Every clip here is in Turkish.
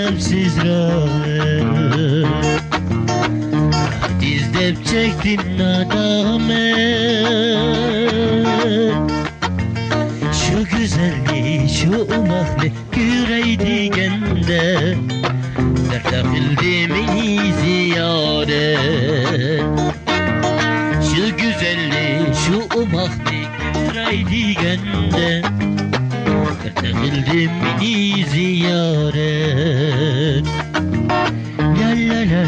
sensiz rahmet. Dizdep çektin nadamet. Şu güzelliği, şu umahli yüreği gende. Dertakildim ziyaret. Şu güzelliği, şu umahli yüreği gende. Dertakildim ziyaret. La la la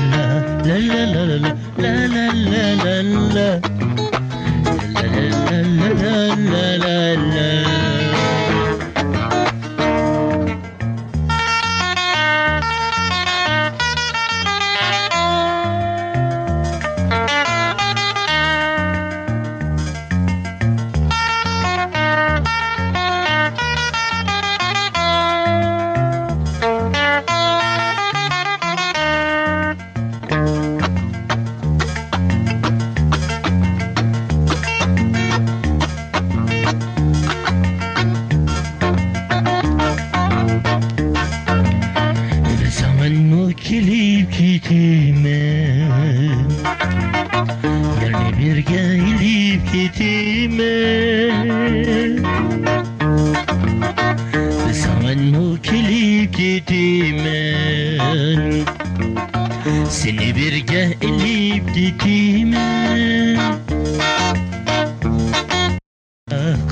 la la la la la la la la la la la la. Kilip gitme, yani bir gelip gitme. Zaman mı kilip gitme, seni bir gelip gitme.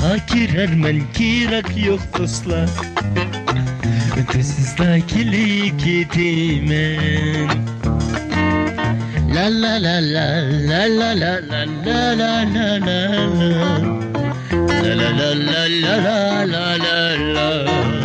Kakirermen kirak yok dostlar. Ötesizde kilip gitmen. La la la la la la la la la la la la la la la la la la la la.